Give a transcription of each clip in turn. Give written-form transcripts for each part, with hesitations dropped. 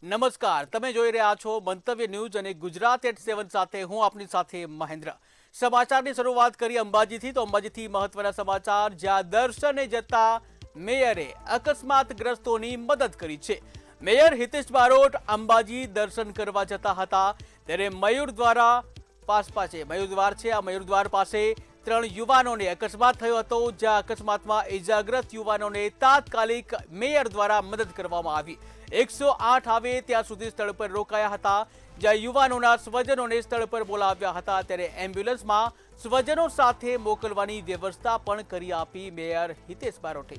નમસ્કાર, તમે જોઈ રહ્યા છો મંતવ્ય ન્યૂઝ અને ગુજરાત@7 સાથે હું આપની સાથે મહેન્દ્ર। સમાચારની શરૂઆત કરી અંબાજીથી તો અંબાજીથી મહત્વના સમાચાર, જ્યાં દર્શને જતા મેયરે અકસ્માતગ્રસ્તોની મદદ કરી છે। મેયર હિતેશ બારોટ અંબાજી દર્શન કરવા જતા હતા ત્યારે મયુર દ્વાર છે। આ મયુર દ્વાર પાસે 3 યુવાનોને અકસ્માત થયો હતો, જ્યાં અકસ્માતમાં ઇજાગ્રસ્ત યુવાનોને તાત્કાલિક મેયર દ્વારા મદદ કરવામાં આવી। 108 આવે ત્યાં સુધી સ્થળ પર રોકાયા હતા, જ્યાં યુવાનોના સ્વજનોને સ્થળ પર બોલાવ્યા હતા ત્યારે એમ્બ્યુલન્સમાં સ્વજનો સાથે મોકલવાની વ્યવસ્થા પણ કરી આપી મેયર હિતેશ બારોટે।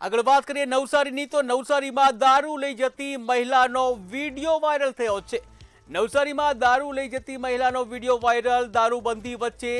આગળ વાત કરીએ નવસારીની તો નવસારીમાં દારૂ લઈ જતી મહિલાનો વિડીયો વાયરલ થયો છે। નવસારીમાં દારૂ લઈ જતી મહિલાનો વિડીયો વાયરલ। દારૂબંધી વચ્ચે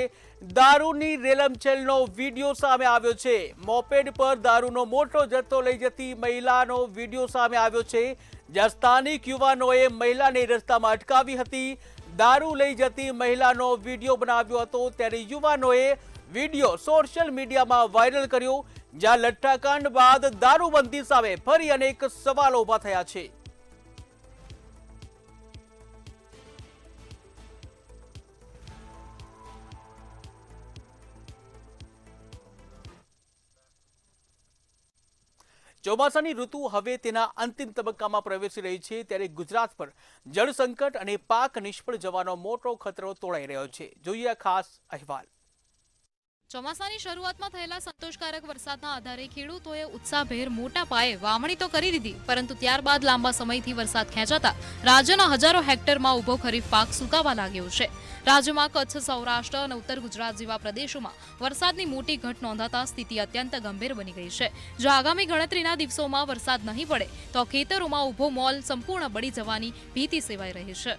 દારૂની રેલમછેલનો વિડીયો સામે આવ્યો છે। મોપેડ પર દારૂનો મોટો જથ્થો લઈ જતી મહિલાનો વિડીયો સામે આવ્યો છે, જ્યાં સ્થાનિક યુવાનોએ મહિલાને રસ્તામાં અટકાવી હતી। દારૂ લઈ જતી મહિલાનો વિડીયો બનાવ્યો હતો ત્યારે યુવાનોએ વિડીયો સોશિયલ મીડિયામાં વાયરલ કર્યો, જ્યાં લઠ્ઠાકાંડ બાદ દારૂબંધી સામે ફરી અનેક સવાલો ઉભા થયા છે। ચોમાસાની ઋતુ હવે તેના અંતિમ તબક્કામાં પ્રવેશી રહી છે ત્યારે ગુજરાત પર જળ સંકટ અને પાક નિષ્ફળ જવાનો મોટો ખતરો તોળાઈ રહ્યો છે। જોઈએ ખાસ અહેવાલ। ચોમાસાની શરૂઆતમાં થયેલા સંતોષકારક વરસાદના આધારે ખેડૂતોએ ઉત્સાહભેર મોટા પાયે વાવણી તો કરી દીધી, પરંતુ ત્યારબાદ લાંબા સમયથી વરસાદ ખેંચાતા રાજ્યના હજારો હેક્ટરમાં ઊભો ખરીફ પાક સુકાવા લાગ્યો છે। રાજ્યમાં કચ્છ, સૌરાષ્ટ્ર અને ઉત્તર ગુજરાત જેવા પ્રદેશોમાં વરસાદની મોટી ઘટ નોંધાતા સ્થિતિ અત્યંત ગંભીર બની ગઈ છે। જો આગામી ગણતરીના દિવસોમાં વરસાદ નહીં પડે તો ખેતરોમાં ઊભો મોલ સંપૂર્ણ બળી જવાની ભીતિ સેવાઈ રહી છે।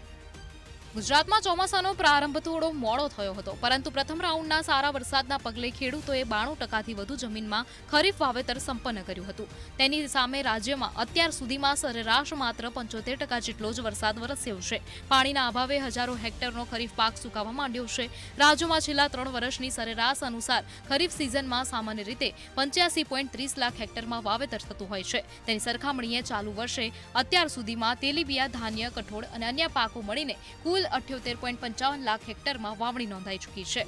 ગુજરાતમાં ચોમાસાનો પ્રારંભ થોડો મોડો થયો હતો, પરંતુ પ્રથમ રાઉન્ડના સારા વરસાદના પગલે ખેડૂતોએ 92% વધુ જમીનમાં ખરીફ વાવેતર સંપન્ન કર્યું હતું। તેની સામે રાજ્યમાં અત્યાર સુધીમાં સરેરાશ માત્ર 75% જેટલો જ વરસાદ વરસ્યો છે। પાણીના અભાવે હજારો હેક્ટરનો ખરીફ પાક સુકાવા માંડ્યો છે। રાજ્યમાં છેલ્લા 3 વર્ષની સરેરાશ અનુસાર ખરીફ સિઝનમાં સામાન્ય રીતે 85.30 લાખ હેક્ટરમાં વાવેતર થતું હોય છે। તેની સરખામણીએ ચાલુ વર્ષે અત્યાર સુધીમાં તેલીબિયા, ધાન્ય, કઠોળ અને અન્ય પાકો મળીને કુલ 78.55 લાખ હેક્ટરમાં વાવણી નોંધાઈ ચૂકી છે।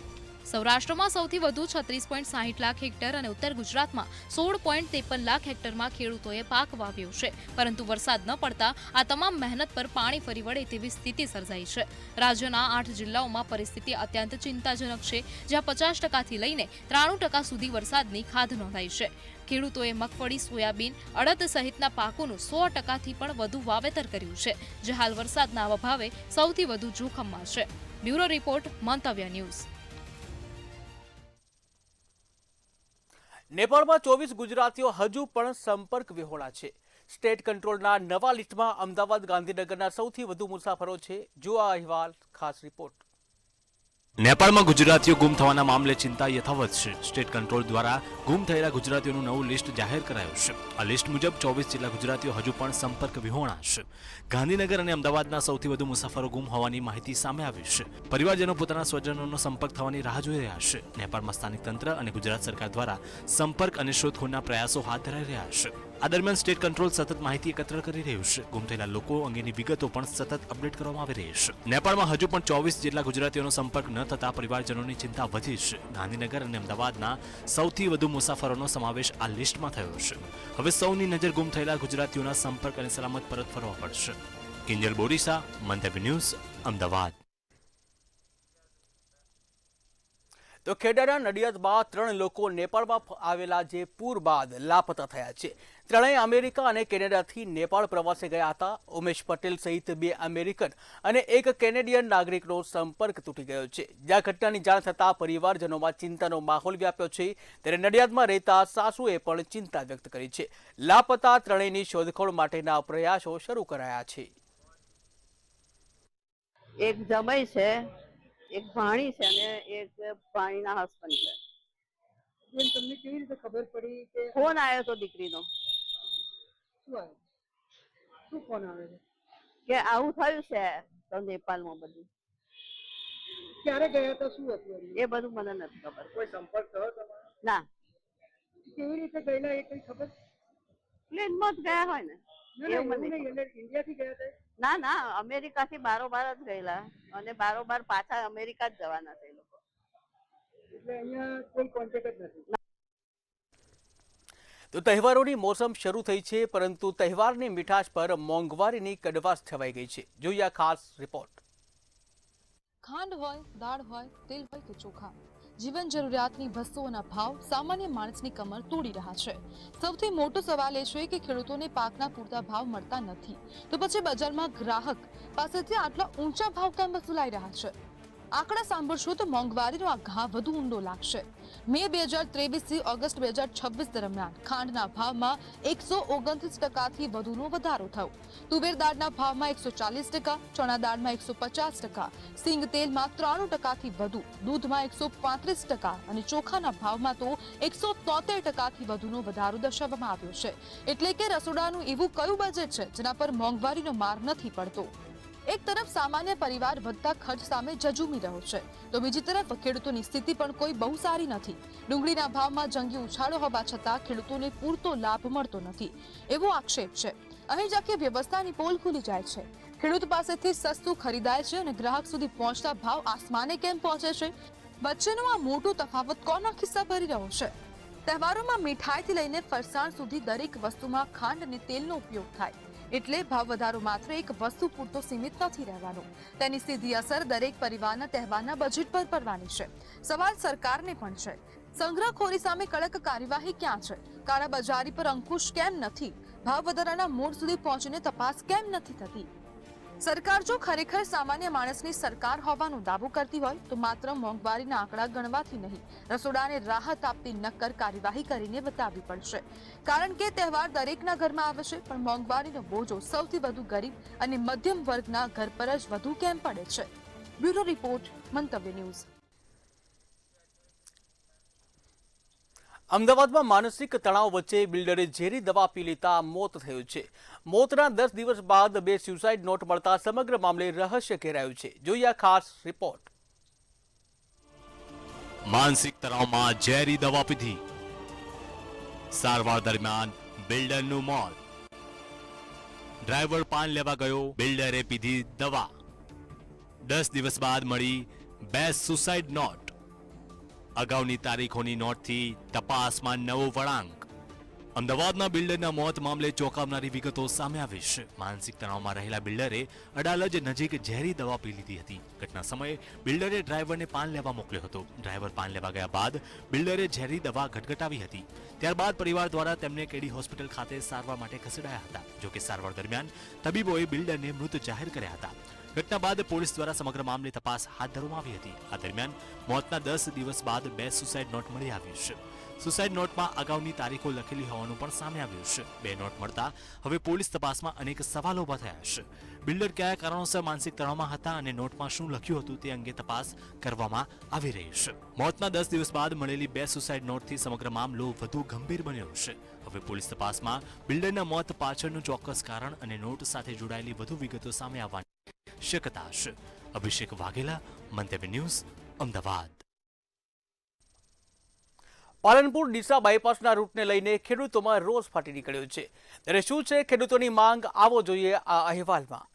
સૌરાષ્ટ્રમાં સૌથી વધુ 36.60 લાખ હેક્ટર અને ઉત્તર ગુજરાતમાં 16.53 લાખ હેક્ટરમાં ખેડૂતોએ પાક વાવ્યો છે, પરંતુ વરસાદ ન પડતા આ તમામ મહેનત પર પાણી ફરી વળે તેવી સ્થિતિ સર્જાઈ છે। રાજ્યના 8 જિલ્લાઓમાં પરિસ્થિતિ અત્યંત ચિંતાજનક છે, જ્યાં 50%થી લઈને 93% સુધી વરસાદની ખાધ નોંધાઈ છે। ખેડૂતોએ મગફળી, સોયાબીન, અડદ સહિતના પાકોનું 100%થી પણ વધુ વાવેતર કર્યું છે, જે હાલ વરસાદના અભાવે સૌથી વધુ જોખમમાં છે। બ્યુરો રિપોર્ટ, મંતવ્ય ન્યૂઝ। નેપાળમાં 24 ગુજરાતીઓ હજુ પણ સંપર્ક વિહોણા છે। સ્ટેટ કંટ્રોલના નવા લિસ્ટમાં અમદાવાદ, ગાંધીનગરના સૌથી વધુ મુસાફરો છે। જો આ અહેવાલ, ખાસ રિપોર્ટ। નેપાળમાં ગુજરાતીઓ ગુમ થવાના મામલે ચિંતા યથાવત છે। સ્ટેટ કંટ્રોલ દ્વારા ગુમ થયેલા ગુજરાતીઓનું નવું લિસ્ટ જાહેર કરાયું છે। આ લિસ્ટ મુજબ 24 જેટલા ગુજરાતીઓ હજુ પણ સંપર્ક વિહોણા છે। ગાંધીનગર અને અમદાવાદના સૌથી વધુ મુસાફરો ગુમ હોવાની માહિતી સામે આવી છે। પરિવારજનો પોતાના સ્વજનોનો સંપર્ક થવાની રાહ જોઈ રહ્યા છે। નેપાળમાં સ્થાનિક તંત્ર અને ગુજરાત સરકાર દ્વારા સંપર્ક અને શોધખોળના પ્રયાસો હાથ ધરાઈ રહ્યા છે। આ દરમિયાન સ્ટેટ કંટ્રોલ સતત માહિતી એકત્ર કરી રહ્યું છે। ગુમ થયેલા લોકો અંગેની વિગતો પણ સતત અપડેટ કરવામાં આવી રહી છે। નેપાળમાં હજુ પણ 24 જેટલા ગુજરાતીઓનો સંપર્ક ન થતા પરિવારજનોની ચિંતા વધી છે। ગાંધીનગર અને અમદાવાદના સૌથી વધુ મુસાફરોનો સમાવેશ આ લિસ્ટમાં થયો છે। હવે સૌની નજર ગુમ થયેલા ગુજરાતીઓના સંપર્ક અને સલામત પરત ફરવા પડશે। કિંજલ બોરીસા, મંતવ્ય ન્યૂઝ, અમદાવાદ। તો ખેડાના નડિયાદમાં 3 લોકો નેપાળમાં આવેલા જે પૂર બાદ લાપતા થયા છે। ત્રણેય અમેરિકા અને કેનેડાથી નેપાળ પ્રવાસે ગયા હતા। ઉમેશ પટેલ સહિત 2 અમેરિકન અને 1 કેનેડિયન નાગરિકનો સંપર્ક તૂટી ગયો છે, જ્યાં ઘટનાની જાણ થતાં પરિવારજનોમાં ચિંતાનો માહોલ વ્યાપ્યો છે। ત્યારે નડિયાદમાં રહેતા સાસુએ પણ ચિંતા વ્યક્ત કરી છે। લાપતા ત્રણેયની શોધખોળ માટેના પ્રયાસો શરૂ કરાયા છે। એક જમાઈ છે, એક ભાણી છે અને એક ભાણીના હસબન્ડ છે। બેન, તમને કેવી રીતે ખબર પડી કે ફોન આવ્યો તો દીકરીનો શું આવ્યું? શું ફોન આવે છે? કે આવું થયું છે તો નેપાળમાં બધું ક્યારે ગયા હતા, શું હતું એનું? એ બધું મને નથી ખબર. કોઈ સંપર્ક થયો તમારો? ના, કેવી રીતે ગયેલા એ કઈ ખબર? પ્લેનમાં જ ગયા હોય ને. ના, એવું એવું મને નહીં, એટલે ઇન્ડિયાથી ગયા હતા એ? ના ના, અમેરિકાથી બારોબાર જ ગયેલા અને બારોબાર પાછા અમેરિકા જ જવાના છે એ લોકો. એટલે અહીંયા કોઈ કોન્ટેક્ટ જ નથી. તો તહેવારોની મોસમ શરૂ થઈ છે, પરંતુ તહેવારની મીઠાશ પર મોંઘવારીની કડવાશ છવાઈ ગઈ છે. જોઈએ આ ખાસ રિપોર્ટ. ખાંડ હોય, દાળ હોય, તેલ હોય કે ચોખા, જીવન જરૂરિયાતની વસ્તુઓના ભાવ સામાન્ય માણસની કમર તોડી રહ્યા છે. સૌથી મોટો સવાલ એ છે કે ખેડૂતોને પાકના પૂરતા ભાવ મળતા નથી, તો પછી બજારમાં ગ્રાહક પાસેથી આટલા ઊંચા ભાવ કેમ વસૂલાઈ રહ્યા છે? આંકડા સાંભળશો તો મોંઘવારીનો આ ઘા વધુ ઊંડો લાગશે. મે 2023 થી ઓગસ્ટ 2026 દરમિયાન ખાંડના ભાવમાં 129% વધુનો વધારો થયો. તુવેર દાળના ભાવમાં 140%, ચણા દાળમાં 150%, સિંગ તેલમાં 93% વધુ, દૂધમાં 135% અને ચોખાના ભાવમાં તો 173% વધુનો વધારો દર્શાવવામાં આવ્યો છે. એટલે કે રસોડાનું એવું કયું બજેટ છે જેના પર મોંઘવારીનો માર નથી પડતો? એક તરફ સામાન્ય પરિવાર વધતા ખર્ચ સામે ઝઝૂમી રહ્યો છે, તો બીજી તરફ ખેડૂતોની સ્થિતિ પણ કોઈ બહુ સારી નથી. ડુંગળીના ભાવમાં જંગી ઉછાળો હોવા છતાં ખેડૂતોને પૂરતો લાભ મળતો નથી, એવો આક્ષેપ છે. અહીં જ આખી વ્યવસ્થાની પોલ ખુલી જાય છે. ખેડૂત પાસેથી સસ્તું ખરીદાય છે અને ગ્રાહક સુધી પહોંચતા ભાવ આસમાને કેમ પહોંચે છે? વચ્ચેનો આ મોટો તફાવત કોના ખિસ્સા ભરી રહ્યો છે? તહેવારોમાં મીઠાઈથી લઈને ફરસાણ સુધી દરેક વસ્તુમાં ખાંડ અને તેલનો ઉપયોગ થાય, એટલે ભાવ વધારો માત્ર એક વસ્તુ પૂરતો સીમિત નથી રહેવાનો. તેની સીધી અસર દરેક પરિવારના તહેવારના બજેટ પર પડવાની છે. સવાલ સરકારને પણ છે. સંગ્રહખોરી સામે કડક કાર્યવાહી ક્યાં છે? કાળા બજારી પર અંકુશ કેમ નથી? ભાવ વધારાના મૂળ સુધી પહોંચીને તપાસ કેમ નથી થતી? સરકાર જો ખરેખર સામાન્ય માણસની સરકાર હોવાનો દાવો કરતી હોય તો માત્ર મોંઘવારીના આંકડા ગણવાથી નહીં, રસોડાને રાહત આપતી નક્કર કાર્યવાહી કરીને બતાવવી પડશે. કારણ કે તહેવાર દરેકના ઘરમાં આવે છે, પણ મોંઘવારીનો બોજો સૌથી વધુ ગરીબ અને મધ્યમ વર્ગના ઘર પર જ વધુ કેમ પડે છે? બ્યુરો રિપોર્ટ, મંતવ્ય ન્યૂઝ. અમદાવાદમાં માનસિક તણાવ વચ્ચે બિલ્ડરે ઝેરી દવા પી લેતા મોત થયું છે. મોતના 10 દિવસ બાદ 2 સ્યુસાઇડ નોટ મળતા સમગ્ર મામલે રહસ્ય ઘેરાયું છે. જોઈએ આ ખાસ રિપોર્ટ. માનસિક તણાવમાં ઝેરી દવા પીધી, સારવાર દરમિયાન બિલ્ડરનું મોત. ડ્રાઈવર પાન લેવા ગયો, બિલ્ડરે પીધી દવા. 10 દિવસ બાદ મળી 2 સુસાઇડ નોટ. અગાઉની તારીખોની નોટથી તપાસમાં નવો વળાંક. અમદાવાદના બિલ્ડરના મોત મામલે ચોંકાવનારી વિગતો સામે આવી છે. માનસિક તણાવમાં રહેલા બિલ્ડરે અડાલજ નજીક ઝેરી દવા પી લીધી હતી. ઘટના સમયે બિલ્ડરે ડ્રાઈવરને પાન લેવા મોકલ્યો હતો. ડ્રાઈવર પાન લેવા ગયા બાદ બિલ્ડરે ઝેરી દવા ઘટઘટાવી હતી. ત્યારબાદ પરિવાર દ્વારા તેમને કેડી હોસ્પિટલ ખાતે સારવાર માટે ખસેડાયા હતા. જોકે સારવાર દરમિયાન તબીબોએ બિલ્ડરને મૃત જાહેર કર્યા હતા. ઘટના બાદ પોલીસ દ્વારા સમગ્ર મામલે તપાસ હાથ ધરવામાં આવી હતી. આ દરમિયાન મોતના 10 દિવસ બાદ 2 સુસાઇડ નોટ મળી આવ્યું છે. સુસાઇડ નોટમાં અગાઉની તારીખો લખેલી હોવાનું પણ સામે આવ્યું છે. 2 નોટ મળતા હવે પોલીસ તપાસમાં અનેક સવાલો ઉભા થયા છે. બિલ્ડર કયા કારણોસર માનસિક તણાવમાં હતા અને નોટમાં શું લખ્યું હતું તે અંગે તપાસ કરવામાં આવી રહી છે. મોતના 10 દિવસ બાદ મળેલી 2 સુસાઇડ નોટથી સમગ્ર મામલો વધુ ગંભીર બન્યો છે. હવે પોલીસ તપાસમાં બિલ્ડરના મોત પાછળનું ચોક્કસ કારણ અને નોટ સાથે જોડાયેલી વધુ વિગતો સામે આવવાની શક્યતા છે. અભિષેક વાઘેલા, મંતવ્ય ન્યૂઝ, અમદાવાદ. પાલનપુર ડીસા બાયપાસના રૂટને લઈને ખેડૂતોમાં રોષ ફાટી નીકળ્યો છે. ત્યારે શું છે ખેડૂતોની માંગ, આવો જોઈએ આ અહેવાલમાં.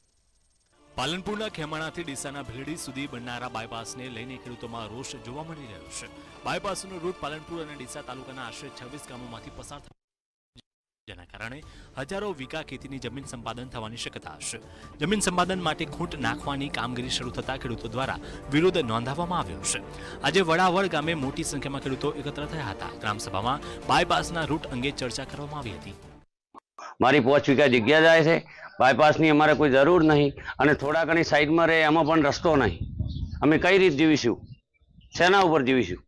પાલનપુરના ખેમાણાથી ડીસાના ભીલડી સુધી બનનારા બાયપાસને લઈને ખેડૂતોમાં રોષ જોવા મળી રહ્યો છે. બાયપાસનો રૂટ પાલનપુર અને ડીસા તાલુકાના આશરે 26 ગામોમાંથી પસાર થાય, જેના કારણે હજારો વીઘા ખેતીની જમીન સંપાદન થવાની શક્યતા છે. જમીન સંપાદન માટે ખૂંટ નાખવાની કામગીરી શરૂ થતા ખેડૂતો દ્વારા વિરોધ નોંધાવવામાં આવ્યો છે. આજે વડાવડ ગામે મોટી સંખ્યામાં ખેડૂતો એકત્ર થયા હતા. ગ્રામસભામાં બાયપાસના રૂટ અંગે ચર્ચા કરવામાં આવી હતી. મારી 5 વીઘા જગ્યા જાય છે, બાયપાસની અમારે કોઈ જરૂર નહીં અને થોડા ઘણી સાઈડમાં રહે એમાં પણ રસ્તો નહીં. અમે કઈ રીતે જીવીશું? શેના ઉપર જીવીશું?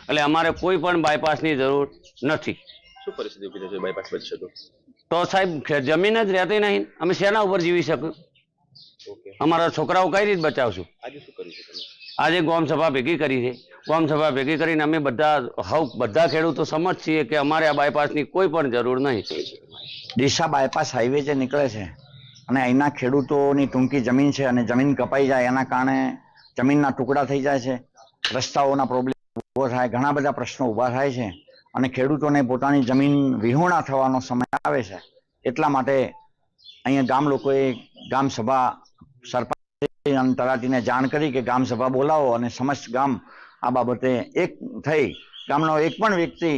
એટલે અમારે કોઈ પણ બાયપાસની જરૂર નથી. શું પરિસ્થિતિ ઊભી થશે બાયપાસ બનશે તો સાહેબ જમીન જ રહેતી નહીં, અમે શેના ઉપર જીવી શકું? અમારા છોકરાઓ કઈ રીતે બચાવશું? આજે શું કર્યું છે તમે? આજે ગોમ સભા ભેગી કરી છે. ગોમ સભા ભેગી કરીને અમે બધા ખેડૂતો સમજ છીએ કે અમારે આ બાયપાસની કોઈ પણ જરૂર નહીં. ડીસા બાયપાસ હાઈવે જે નીકળે છે અને અહીંના ખેડૂતોની ટૂંકી જમીન છે અને જમીન કપાઈ જાય એના કારણે જમીનના ટુકડા થઈ જાય છે, રસ્તાઓના પ્રોબ્લેમ ઊભો થાય, ઘણા બધા પ્રશ્નો ઊભા થાય છે અને ખેડૂતોને પોતાની જમીન વિહોણા થવાનો સમય આવે છે. એટલા માટે અહીંયા ગામ લોકોએ ગામ સભા સરપંચ અને તલાટીને જાણ કરી કે ગામ સભા બોલાવો અને સમસ્ત ગામ આ બાબતે એક થઈ ગામનો એક પણ વ્યક્તિ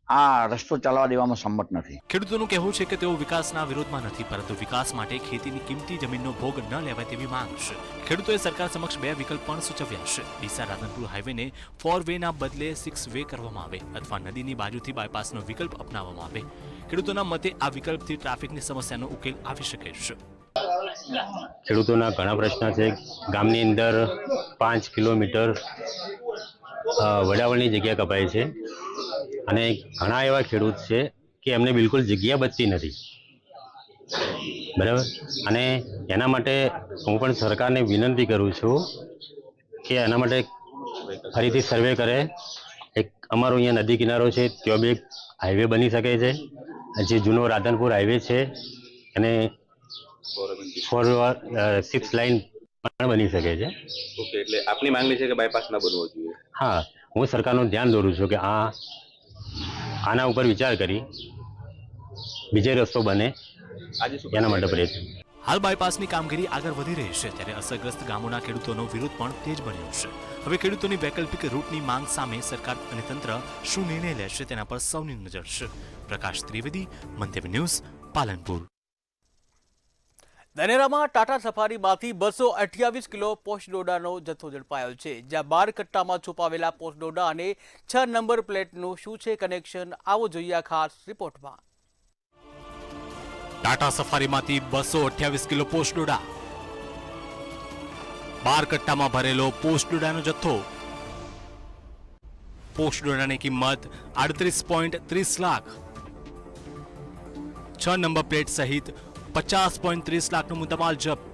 આ રસ્તો ચાલવા દેવામાં સંમત નથી. ખેડૂતોનું કહેવું છે કે તેઓ વિકાસના વિરોધમાં નથી, પરંતુ વિકાસ માટે ખેતીની કિંમતી જમીનનો ભોગ ન લેવાય તેવી માંગ છે. ખેડૂતોએ સરકાર સમક્ષ 2 વિકલ્પ પણ સૂચવ્યા છે. ડીસા રાધનપુર હાઈવેને 4 વેના બદલે 6 વે કરવામાં આવે અથવા નદીની બાજુથી બાયપાસનો વિકલ્પ અપનાવવામાં આવે. ખેડૂતોના મતે આ વિકલ્પથી ટ્રાફિકની સમસ્યાનો ઉકેલ આવી શકે છે. ખેડૂતોના ઘણા પ્રશ્ન છે. ગામની અંદર 5 કિલોમીટર વડાવળની જગ્યા કપાય છે અને ઘણા એવા ખેડૂત છે કે એમને બિલકુલ જગ્યા બચતી નથી, બરાબર. અને એના માટે હું પણ સરકારને વિનંતી કરું છું કે એના માટે ફરીથી સર્વે કરે. એક અમારો અહીંયા નદી કિનારો છે, ત્યાં બી એક હાઈવે બની શકે છે. જે જૂનો રાધનપુર હાઈવે છે અને 6 લાઇન પણ બની શકે છે. ઓકે, એટલે આપની માંગણી છે કે બાયપાસ ના બનવો જોઈએ. હા, હું સરકારનું ધ્યાન દોરું છું કે આના ઉપર વિચાર કરી બીજો રસ્તો બને એના માટે પ્રયત્ન. હાલ બાયપાસની કામગીરી આગળ વધી રહી છે, ત્યારે અસરગ્રસ્ત ગામોના ખેડૂતોનો વિરોધ પણ તેજ બન્યો છે. હવે ખેડૂતોની વૈકલ્પિક રૂટની માંગ સામે સરકાર અને તંત્ર શું નિર્ણય લેશે તેના પર સૌની નજર છે. પ્રકાશ ત્રિવેદી, મંતવ્ય ન્યૂઝ, પાલનપુર. ધાનેરામાં ટાટા સફારીમાંથી 228 કિલો પોસ્ટ ડોડાનો જથ્થો ઝડપાયો છે. જ્યાં 12 કટ્ટામાં છુપાવેલા પોસ્ટ ડોડા અને 6 નંબર પ્લેટનું શું છે કનેક્શન, આવો જોઈએ આ ખાસ રિપોર્ટમાં. ટાટા સફારીમાંથી 228 કિલો પોસ્ટ ડોડા, 12 કટ્ટામાં ભરેલો પોસ્ટ ડોડાનો જથ્થો. પોસ્ટ ડોડાની કિંમત 38.30 લાખ, 6 નંબર પ્લેટ સહિત 50.30 લાખનો મુદ્દામાલ જપ્ત.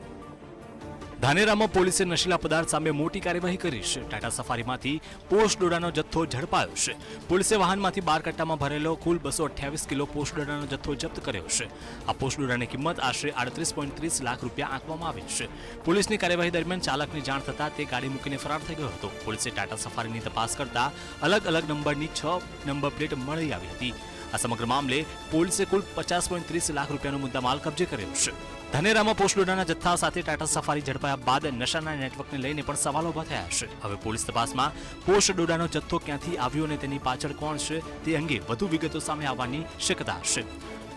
ધાનેરામાં પોલીસે નશીલા પદાર્થ સામે મોટી કાર્યવાહી કરી છે. ટાટા સફારીમાંથી પોસ્ટ ડોડાનો જથ્થો ઝડપાયો છે. પોલીસે વાહનમાંથી 12 કટ્ટામાં ભરેલો કુલ 228 કિલો પોસ્ટ ડોડાનો જથ્થો જપ્ત કર્યો છે. આ પોસ્ટ ડોડાની કિંમત આશરે 38.30 લાખ રૂપિયા આંકવામાં આવી છે. પોલીસની કાર્યવાહી દરમિયાન ચાલકની જાણ થતાં તે ગાડી મૂકીને ફરાર થઈ ગયો હતો. પોલીસે ટાટા સફારીની તપાસ કરતા અલગ અલગ નંબરની 6 નંબર પ્લેટ મળી આવી હતી. આ સમગ્ર મામલે પોલીસે કુલ 50.30 લાખ રૂપિયાનો મુદ્દામાલ કબજે કર્યો છે. ધાનેરામાં પોસ્ટ ડોડાના જથ્થા સાથે ટાટા સફારી ઝડપાયા બાદ નશાના નેટવર્કને લઈને પણ સવાલો ઉભા થયા છે. હવે પોલીસ તપાસમાં પોસ્ટ ડોડાનો જથ્થો ક્યાંથી આવ્યો અને તેની પાછળ કોણ છે તે અંગે વધુ વિગતો સામે આવવાની શક્યતા છે.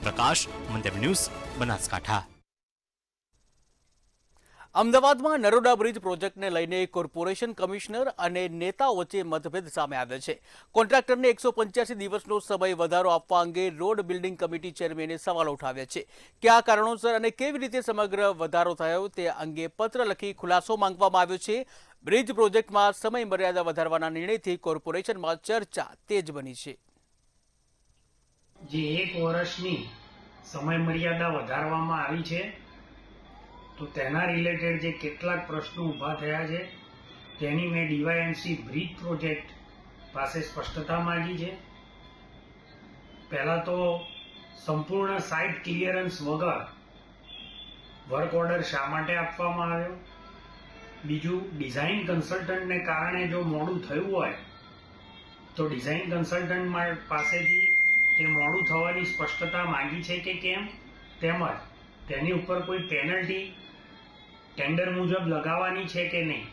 પ્રકાશ, મંતવ્ય ન્યૂઝ, બનાસકાંઠા. અમદાવાદમાં નરોડા બ્રિજ પ્રોજેક્ટને લઈને કોર્પોરેશન કમિશનર અને નેતાઓ વચ્ચે મતભેદ સામે આવ્યો છે. કોન્ટ્રાક્ટરને 185 દિવસનો સમય વધારો આપવા અંગે રોડ બિલ્ડિંગ કમિટી ચેરમેને સવાલો ઉઠાવ્યા છે. કયા કારણોસર અને કેવી રીતે સમગ્ર વધારો થયો તે અંગે પત્ર લખી ખુલાસો માંગવામાં આવ્યો છે. બ્રિજ પ્રોજેક્ટમાં સમય મર્યાદા વધારવાના નિર્ણયથી કોર્પોરેશનમાં ચર્ચા તેજ બની છે. જે 1 વર્ષની સમય મર્યાદા વધારવામાં આવી છે, તો તેના રિલેટેડ જે કેટલાક પ્રશ્નો ઊભા થયા છે તેની મેં ડીવાયએમસી બ્રિજ પ્રોજેક્ટ પાસે સ્પષ્ટતા માંગી છે. પહેલાં તો સંપૂર્ણ સાઇટ ક્લિયરન્સ વગર વર્ક ઓર્ડર શા માટે આપવામાં આવ્યો. બીજું, ડિઝાઇન કન્સલ્ટન્ટને કારણે જો મોડું થયું હોય તો ડિઝાઇન કન્સલ્ટન્ટ પાસેથી તે મોડું થવાની સ્પષ્ટતા માંગી છે કે કેમ, તેમજ તેની ઉપર કોઈ પેનલ્ટી ટેન્ડર મુજબ લગાવવાની છે કે નહીં.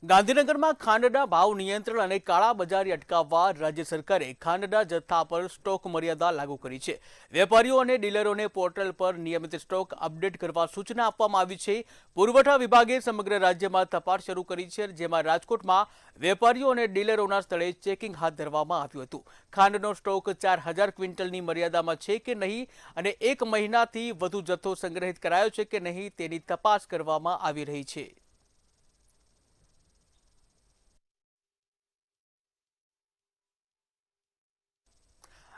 ગાંધીનગરમાં ખાંડના ભાવ નિયંત્રણ અને કાળા બજારી અટકાવવા રાજ્ય સરકારે ખાંડના જથ્થા પર સ્ટોક મર્યાદા લાગુ કરી છે. વેપારીઓ અને ડીલરોને પોર્ટલ પર નિયમિત સ્ટોક અપડેટ કરવા સૂચના આપવામાં આવી છે. પુરવઠા વિભાગે સમગ્ર રાજ્યમાં તપાસ શરૂ કરી છે, જેમાં રાજકોટમાં વેપારીઓ અને ડીલરોના સ્થળે ચેકિંગ હાથ ધરવામાં આવ્યું હતું. ખાંડનો સ્ટોક 4000 ક્વિન્ટલની મર્યાદામાં છે કે નહીં અને 1 મહિનાથી વધુ જથ્થો સંગ્રહિત કરાયો છે કે નહીં તેની તપાસ કરવામાં આવી રહી છે.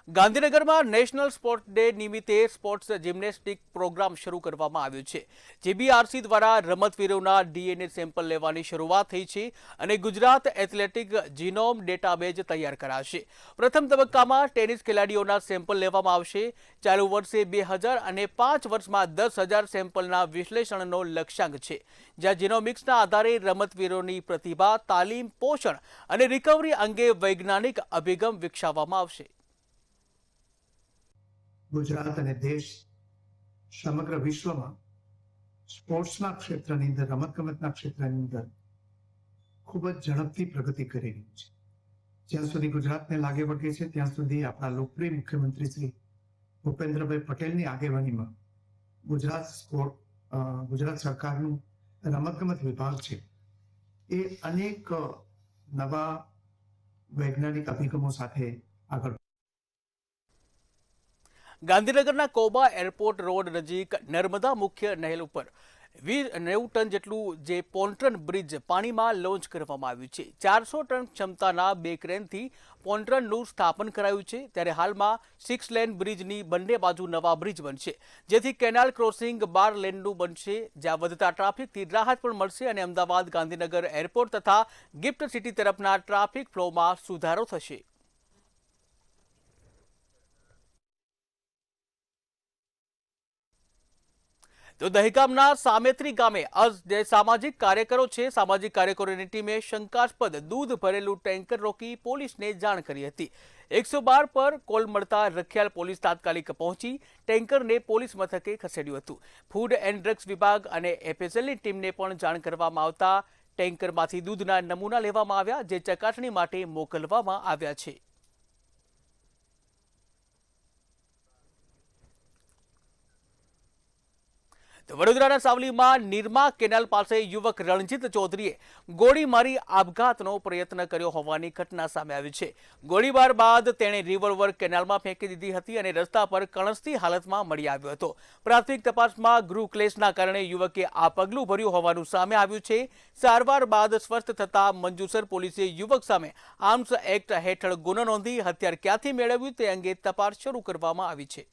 ગાંધીનગરમાં નેશનલ સ્પોર્ટ ડે નિમિત્તે સ્પોર્ટ્સ જિમ્નેસ્ટિક પ્રોગ્રામ શરૂ કરવામાં આવ્યો છે. જીબીઆરસી દ્વારા રમતવીરોના ડીએનએ સેમ્પલ લેવાની શરૂઆત થઈ છે અને ગુજરાત એથ્લેટિક જીનોમ ડેટાબેઝ તૈયાર કરાશે. પ્રથમ તબક્કામાં ટેનિસ ખેલાડીઓના સેમ્પલ લેવામાં આવશે. ચાલુ વર્ષે 2000 અને 5 વર્ષમાં 10,000 સેમ્પલના વિશ્લેષણનો લક્ષ્યાંક છે, જ્યાં જીનોમિક્સના આધારે રમતવીરોની પ્રતિભા, તાલીમ, પોષણ અને રિકવરી અંગે વૈજ્ઞાનિક અભિગમ વિકસાવવામાં આવશે. ગુજરાત અને દેશ સમગ્ર વિશ્વમાં સ્પોર્ટ્સના ક્ષેત્રની અંદર, રમતગમતના ક્ષેત્રની અંદર ખૂબ જ ઝડપથી પ્રગતિ કરી રહ્યું છે. જ્યાં સુધી ગુજરાતને લાગે વળગે છે ત્યાં સુધી આપણા લોકપ્રિય મુખ્યમંત્રી શ્રી ભૂપેન્દ્રભાઈ પટેલની આગેવાનીમાં ગુજરાત સરકારનું રમતગમત વિભાગ છે એ અનેક નવા વૈજ્ઞાનિક અભિગમો સાથે આગળ. ગાંધીનગરના કોબા એરપોર્ટ રોડ નજીક નર્મદા મુખ્ય નહેર ઉપર 90 ટન જેટલું જે પોન્ટ્રન બ્રિજ પાણીમાં લોન્ચ કરવામાં આવ્યું છે. 400 ટન ક્ષમતાના 2 ક્રેનથી પોન્ટ્રનનું સ્થાપન કરાયું છે. ત્યારે હાલમાં 6 લેન બ્રિજની બંને બાજુ નવા બ્રિજ બનશે, જેથી કેનાલ ક્રોસિંગ 12 લેનનું બનશે, જ્યાં વધતા ટ્રાફિકથી રાહત પણ મળશે અને અમદાવાદ ગાંધીનગર એરપોર્ટ તથા ગિફ્ટ સિટી તરફના ટ્રાફિક ફ્લોમાં સુધારો થશે. તો દહેગામના સામેત્રી ગામે જે સામાજિક કાર્યકરો છે, સામાજિક કાર્યકરોની ટીમે શંકાસ્પદ દૂધ ભરેલું ટેન્કર રોકી પોલીસને જાણ કરી હતી. 112 પર કોલ મળતા રખિયાલ પોલીસ તાત્કાલિક પહોંચી ટેન્કરને પોલીસ મથકે ખસેડ્યું હતું. ફૂડ એન્ડ ડ્રગ્સ વિભાગ અને એફએસએલની ટીમને પણ જાણ કરવામાં આવતા ટેન્કરમાંથી દૂધના નમૂના લેવામાં આવ્યા, જે ચકાસણી માટે મોકલવામાં આવ્યા છે. વડોદરાના સાવલીમાં નિરમા કેનાલ પાસે યુવક રણજીત ચૌધરીએ ગોળી મારી આપઘાતનો પ્રયત્ન કર્યો હોવાની ઘટના સામે આવી છે. ગોળીબાર બાદ તેણે રિવોલ્વર કેનાલમાં ફેંકી દીધી હતી અને રસ્તા પર કણસતી હાલતમાં મળી આવ્યો હતો. પ્રાથમિક તપાસમાં ગૃહ ક્લેશના કારણે યુવકે આ પગલું ભર્યું હોવાનું સામે આવ્યું છે. સારવાર બાદ સ્વસ્થ થતા મંજુસર પોલીસે યુવક સામે આર્મ્સ એક્ટ હેઠળ ગુનો નોંધી હથિયાર ક્યાંથી મેળવ્યું તે અંગે તપાસ શરૂ કરવામાં આવી છે.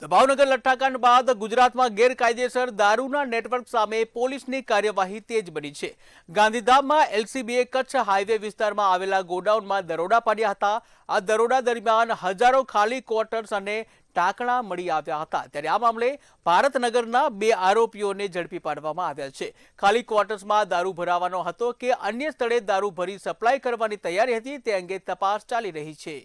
ભાવનગર લઠ્ઠાકાંડ બાદ ગુજરાતમાં ગેરકાયદેસર દારૂના નેટવર્ક સામે પોલીસની કાર્યવાહી તેજ બની છે. ગાંધીધામમાં એલસીબીએ કચ્છ હાઈવે વિસ્તારમાં આવેલા ગોડાઉનમાં દરોડા પાડ્યા હતા. આ દરોડા દરમિયાન હજારો ખાલી ક્વાર્ટર્સ અને ટાંકણા મળી આવ્યા હતા. ત્યારે આ મામલે ભારતનગરના 2 આરોપીઓને ઝડપી પાડવામાં આવ્યા છે. ખાલી ક્વાર્ટર્સમાં દારૂ ભરાવાનો હતો કે અન્ય સ્થળે દારૂ ભરી સપ્લાય કરવાની તૈયારી હતી તે અંગે તપાસ ચાલી રહી છે.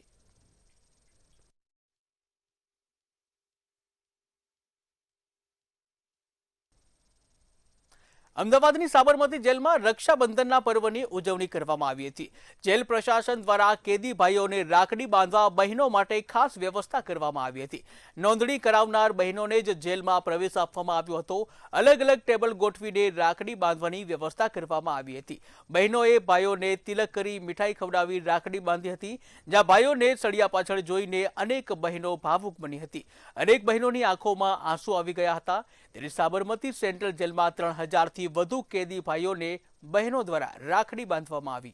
અમદાવાદની સાબરમતી જેલમાં રક્ષાબંધનના પર્વની ઉજવણી કરવામાં આવી હતી. જેલ પ્રશાસન દ્વારા કેદી ભાઈઓને રાખડી બાંધવા બહેનો માટે ખાસ વ્યવસ્થા કરવામાં આવી હતી. નોંધણી કરાવનાર બહેનોને જ જેલમાં પ્રવેશ આપવામાં આવ્યો હતો. અલગ અલગ ટેબલ ગોઠવીને રાખડી બાંધવાની વ્યવસ્થા કરવામાં આવી હતી. બહેનોએ ભાઈઓને તિલક કરી મીઠાઈ ખવડાવી રાખડી બાંધી હતી, જ્યાં ભાઈઓને સળિયા પાછળ જોઈને અનેક બહેનો ભાવુક બની હતી. અનેક બહેનોની આંખોમાં આંસુ આવી ગયા હતા. ત્યારે સાબરમતી સેન્ટ્રલ જેલમાં 3000 થી વધુ કેદી ભાઈઓને બહેનો દ્વારા રાખડી બાંધવામાં આવી.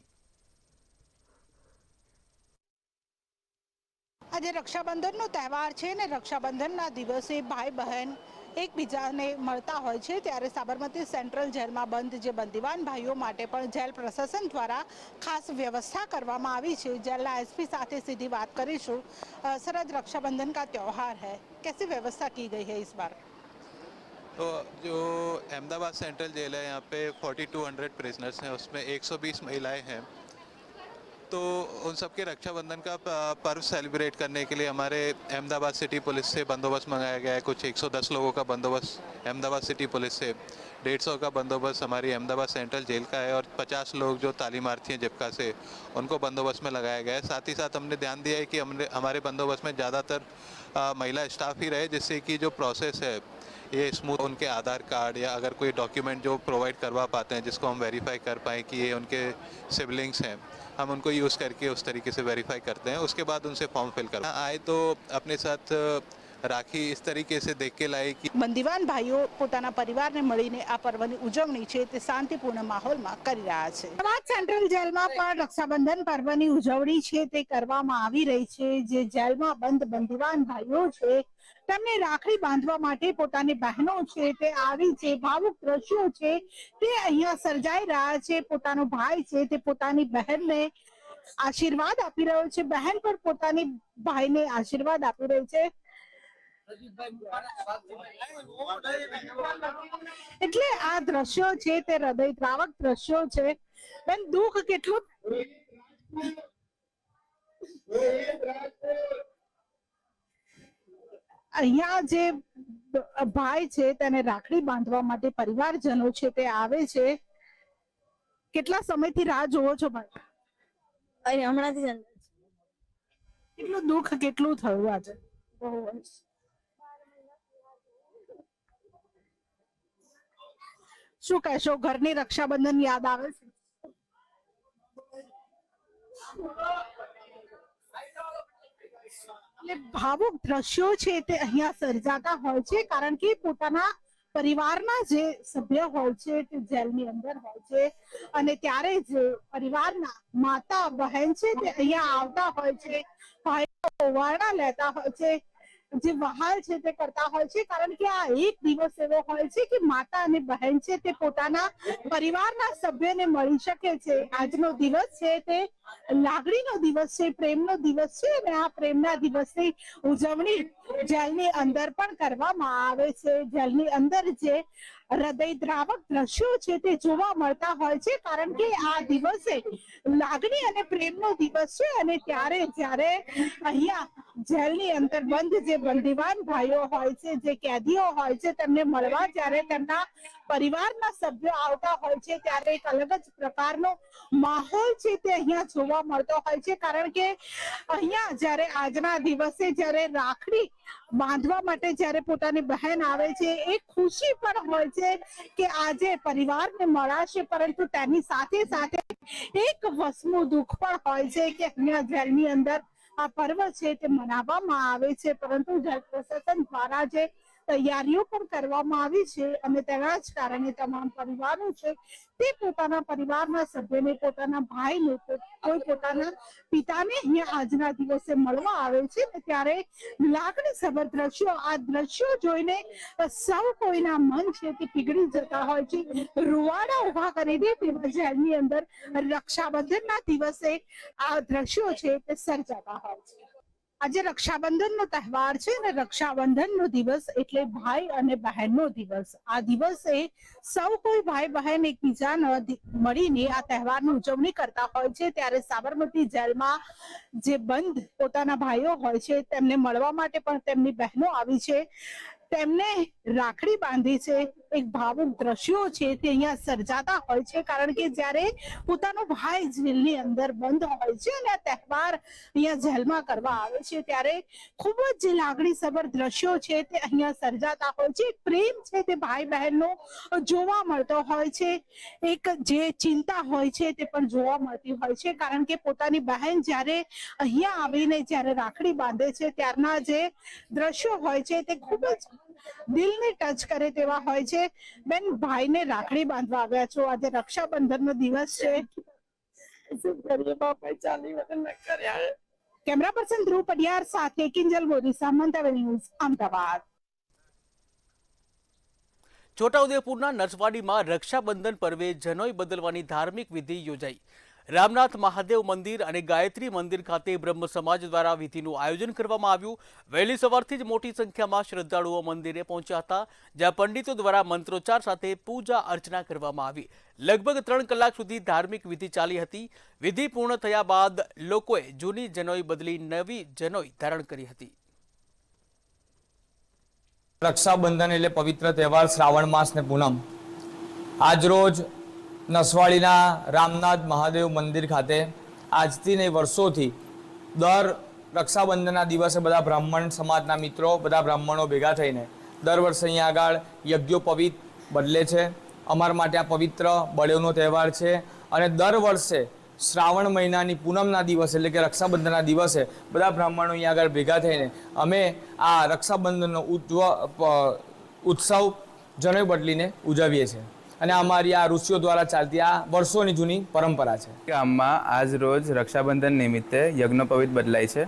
આજે રક્ષાબંધનનો તહેવાર છે ને રક્ષાબંધનના દિવસે ભાઈ બહેન એકબીજાને મળતા હોય છે. ત્યારે સાબરમતી સેન્ટ્રલ જેલમાં બંધ જે બંદીવાન ભાઈઓ માટે પણ જેલ પ્રશાસન દ્વારા ખાસ વ્યવસ્થા કરવામાં આવી છે. જેલના એસપી સાથે સીધી વાત કરીશું. सरद रक्षाबंधन का त्यौहार है, कैसी व्यवस्था की गई है इस बार? तो जो अहमदाबाद सेंट्रल जेल है यहाँ पे 4200 प्रिजनर्स हैं, उसमें 120 महिलाएं हैं. तो उन सबके रक्षाबंधन का पर्व सेलिब्रेट करने के लिए हमारे अहमदाबाद सिटी पुलिस से बंदोबस्त मंगाया गया है. कुछ 110 लोगों का बंदोबस्त अहमदाबाद सिटी पुलिस से, 150 का बंदोबस्त हमारी अहमदाबाद सेंट्रल जेल का है और 50 लोग जो तालीमार्थी हैं जिप्का से, उनको बंदोबस्त में लगाया गया है. साथ ही साथ हमने ध्यान दिया है कि हमारे बंदोबस्त में ज़्यादातर महिला स्टाफ ही रहे, जिससे कि जो प्रोसेस है ये स्मूथ, उनके आधार कार्ड या अगर कोई डॉक्यूमेंट जो प्रोवाइड करवा पाते हैं जिसको हम वेरीफाई कर पाएँ कि ये उनके सिबलिंग्स हैं, हम उनको यूज़ करके उस तरीके से वेरीफाई करते हैं. उसके बाद उनसे फॉर्म फिल करते हैं. आए तो अपने साथ राखी इस तरीके से देख के लाए कि બંદીવાન ભાઈઓ પોતાના પરિવારને મળીને આ પર્વની ઉજવણી છે તે શાંતિપૂર્ણ માહોલમાં કરી રહ્યા છે. અમદાવાદ સેન્ટ્રલ જેલમાં પણ રક્ષાબંધન પર્વની ઉજવણી છે તે કરવામાં આવી રહી છે. જે જેલમાં બંધ બંદીવાન ભાઈઓ છે તેમને રાખડી બાંધવા માટે પોતાની બહેનો છે તે આવી છે. ભાવુક દ્રશ્યો છે તે અહીંયા સર્જાઈ રહ્યા છે. પોતાનો ભાઈ છે તે પોતાની બહેનને આશીર્વાદ આપી રહ્યો છે. બહેન પણ પોતાની ભાઈને આશીર્વાદ આપી રહી છે. એટલે આ દ્રશ્યો છે તે હૃદયદ્રાવક દ્રશ્યો છે. બેન, દુઃખ કેટલું અહીંયા જે ભાઈ છે તેને રાખડી બાંધવા માટે પરિવારજનો છે તે આવે છે. કેટલા સમયથી રાહ જોવો છો ભાઈ? હમણાંથી કેટલું દુઃખ કેટલું થયું આજે? શું કહેશો? ઘરની રક્ષાબંધન યાદ આવે છે? એટલે ભાવુક દ્રશ્યો છે તે અહીંયા સર્જાતા હોય છે કારણ કે પોતાના પરિવારના જે સભ્ય હોય છે તે જેલની અંદર હોય છે અને ત્યારે જ પરિવારના માતા બહેન છે તે અહીંયા આવતા હોય છે. ભાઈઓ ઓવારણા લેતા હોય છે, જે વહાલ છે તે કરતા હોય છે કારણ કે આ એક દિવસ એવો હોય છે કે માતા અને બહેન છે તે પોતાના પરિવારના સભ્યને મળી શકે છે. આજનો દિવસ છે તે લાગણીનો દિવસ છે, પ્રેમનો દિવસ છે અને આ પ્રેમના દિવસની ઉજવણી જેલની અંદર પણ કરવામાં આવે છે. જેલની અંદર જે હૃદયદ્રાવક દ્રશ્યો છે તે જોવા મળતા હોય છે કારણ કે આ દિવસે લાગણી અને પ્રેમનો દિવસ છે અને ત્યારે જ્યારે અહીંયા જેલની અંદર બંધ જે બંદીવાન ભાઈઓ હોય છે, જે કેદીઓ હોય છે, તેમને મળવા જ્યારે તેમના પરિવારના સભ્યો આવતા હોય છે ત્યારે એક અલગ જ પ્રકારનો માહોલ છે તે અહીંયા જોવા મળતો હોય છે કારણ કે અહીંયા જ્યારે આજના દિવસે જ્યારે રાખડી બાંધવા માટે જ્યારે પોતાની બહેન આવે છે એક ખુશી પણ હોય છે કે આજે પરિવારને મળાશે, પરંતુ તેની સાથે સાથે એક વસમું દુઃખ પણ હોય છે કે અહીંયા જેલની અંદર આ પર્વ છે તે મનાવવામાં આવે છે પરંતુ જેલ પ્રશાસન દ્વારા જે તૈયારીઓ પણ કરવામાં આવી છે અને તેના જ કારણે તમામ પરિવારો છે તે પોતાના પરિવારના સભ્યને, પોતાના ભાઈને, કોઈ પોતાના પિતાને અહીંયા આજના દિવસે મળવા આવે છે ત્યારે લાગણીસભર દ્રશ્યો, આ દ્રશ્યો જોઈને સૌ કોઈના મન છે તે પીગળી જતા હોય છે. રૂવાડા ઉભા કરી દે તેવા જેલની અંદર રક્ષાબંધનના દિવસે આ દ્રશ્યો છે તે સર્જાતા હોય છે. આજે રક્ષાબંધનનો તહેવાર છે અને રક્ષાબંધનનો દિવસ એટલે ભાઈ અને બહેનનો દિવસ. આ દિવસે સૌ કોઈ ભાઈ બહેન એકબીજાને મળીને આ તહેવારની ઉજવણી કરતા હોય છે ત્યારે સાબરમતી જેલમાં જે બંધ પોતાના ભાઈઓ હોય છે તેમને મળવા માટે પણ તેમની બહેનો આવી છે, તેમને રાખડી બાંધી છે. એક ભાવુક દ્રશ્યો છે તે અહીંયા સર્જાતા હોય છે કારણ કે જ્યારે પોતાનો ભાઈ જેલની અંદર બંધ હોય છે અને આ તહેવાર અહીંયા જેલમાં કરવા આવે છે ત્યારે ખૂબ જ લાગણીસભર દ્રશ્યો છે તે અહીંયા સર્જાતા હોય છે. પ્રેમ છે તે ભાઈ બહેનનો જોવા મળતો હોય છે, એક જે ચિંતા હોય છે તે પણ જોવા મળતી હોય છે કારણ કે પોતાની બહેન જ્યારે અહીંયા આવીને જ્યારે રાખડી બાંધે છે ત્યારના જે દ્રશ્યો હોય છે તે ખૂબ જ દિલને ટચ કરે તેવા હોય છે. બેન, ભાઈને રાખડી બાંધવા આવ્યા છો, આજે રક્ષાબંધનનો દિવસ છે. કેમેરા પર્સન ધ્રુવ પડિયાર સાથે કિંજલ બોરીસા, મંતવ્ય ન્યૂઝ, અમદાવાદ. છોટાઉદેપુરના નરસવાડીમાં રક્ષાબંધન પર્વે જનોઈ બદલવાની ધાર્મિક વિધિ યોજાઈ. રામનાથ મહાદેવ મંદિર અને ગાયત્રી મંદિર ખાતે બ્રહ્મ સમાજ દ્વારા વિધિનું આયોજન કરવામાં આવ્યું. વહેલી સવારથી જ મોટી સંખ્યામાં શ્રદ્ધાળુઓ મંદિરે પહોંચ્યા હતા, જ્યાં પંડિતો દ્વારા મંત્રોચ્ચાર સાથે પૂજા અર્ચના કરવામાં આવી. લગભગ 3 કલાક સુધી ધાર્મિક વિધિ ચાલી હતી. વિધિ પૂર્ણ થયા બાદ લોકોએ જૂની જનોઈ બદલી નવી જનોઈ ધારણ કરી હતી. રક્ષાબંધન એટલે પવિત્ર તહેવાર, શ્રાવણ માસ ને પૂનમ. આજરોજ નસવાડીના રામનાથ મહાદેવ મંદિર ખાતે આજથી નહીં વર્ષોથી દર રક્ષાબંધનના દિવસે બધા બ્રાહ્મણ સમાજના મિત્રો, બધા બ્રાહ્મણો ભેગા થઈને દર વર્ષે અહીંયા આગળ યજ્ઞોપવિત બદલે છે. અમારા માટે આ પવિત્ર બળેવનો તહેવાર છે અને દર વર્ષે શ્રાવણ મહિનાની પૂનમના દિવસે એટલે કે રક્ષાબંધનના દિવસે બધા બ્રાહ્મણો અહીંયા આગળ ભેગા થઈને અમે આ રક્ષાબંધનનો ઉત્સવ જનોઈ બદલીને ઉજવીએ છીએ અને અમારી આ ઋષિઓ દ્વારા ચાલતી આ વર્ષોની જૂની પરંપરા છે. ગામમાં આજ રોજ રક્ષાબંધન નિમિત્તે યજ્ઞોપવિત બદલાય છે.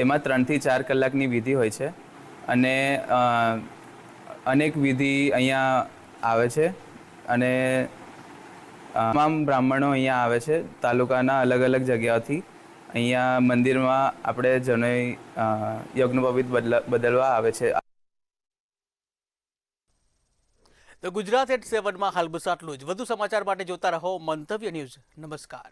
એમાં 3 થી 4 કલાકની વિધિ હોય છે અને અનેક વિધિ અહીંયા આવે છે અને તમામ બ્રાહ્મણો અહીંયા આવે છે તાલુકાના અલગ અલગ જગ્યાઓથી. અહીંયા મંદિરમાં આપણે જનોઈ યજ્ઞોપવિત બદલવા આવે છે. તો ગુજરાત એટ 7 માં હાલ બસ આટલું જ. વધુ સમાચાર માટે જોતા રહો મંતવ્ય ન્યૂઝ. નમસ્કાર.